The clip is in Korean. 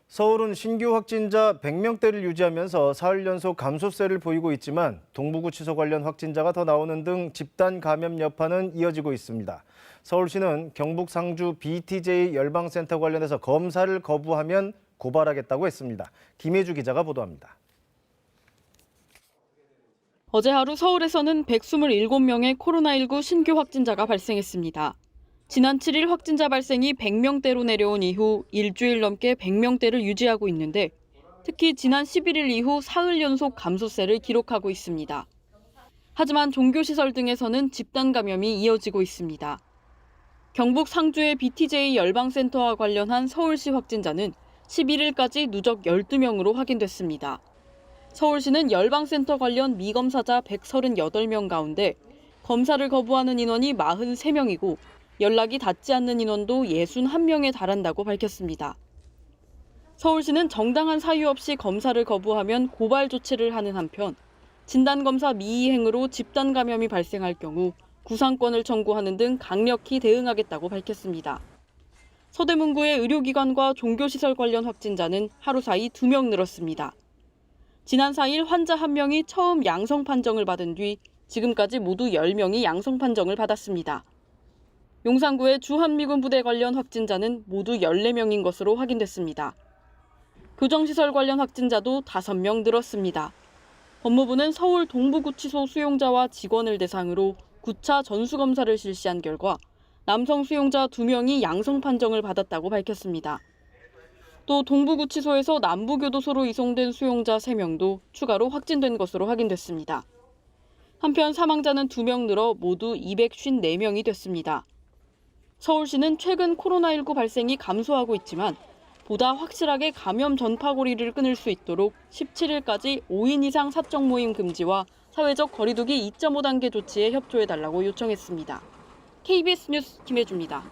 서울은 신규 확진자 100명대를 유지하면서 사흘 연속 감소세를 보이고 있지만 동부구치소 관련 확진자가 더 나오는 등 집단 감염 여파는 이어지고 있습니다. 서울시는 경북 상주 BTJ 열방센터 관련해서 검사를 거부하면 고발하겠다고 했습니다. 김혜주 기자가 보도합니다. 어제 하루 서울에서는 127명의 코로나19 신규 확진자가 발생했습니다. 지난 7일 확진자 발생이 100명대로 내려온 이후 일주일 넘게 100명대를 유지하고 있는데 특히 지난 11일 이후 사흘 연속 감소세를 기록하고 있습니다. 하지만 종교시설 등에서는 집단 감염이 이어지고 있습니다. 경북 상주의 BTJ 열방센터와 관련한 서울시 확진자는 11일까지 누적 12명으로 확인됐습니다. 서울시는 열방센터 관련 미검사자 138명 가운데 검사를 거부하는 인원이 43명이고 연락이 닿지 않는 인원도 61명에 달한다고 밝혔습니다. 서울시는 정당한 사유 없이 검사를 거부하면 고발 조치를 하는 한편 진단검사 미이행으로 집단 감염이 발생할 경우 구상권을 청구하는 등 강력히 대응하겠다고 밝혔습니다. 서대문구의 의료기관과 종교시설 관련 확진자는 하루 사이 2명 늘었습니다. 지난 4일 환자 1명이 처음 양성 판정을 받은 뒤 지금까지 모두 10명이 양성 판정을 받았습니다. 용산구의 주한미군 부대 관련 확진자는 모두 14명인 것으로 확인됐습니다. 교정시설 관련 확진자도 5명 늘었습니다. 법무부는 서울 동부구치소 수용자와 직원을 대상으로 9차 전수검사를 실시한 결과 남성 수용자 2명이 양성 판정을 받았다고 밝혔습니다. 또 동부구치소에서 남부교도소로 이송된 수용자 3명도 추가로 확진된 것으로 확인됐습니다. 한편 사망자는 2명 늘어 모두 254명이 됐습니다. 서울시는 최근 코로나19 발생이 감소하고 있지만 보다 확실하게 감염 전파고리를 끊을 수 있도록 17일까지 5인 이상 사적 모임 금지와 사회적 거리두기 2.5단계 조치에 협조해달라고 요청했습니다. KBS 뉴스 김혜주입니다.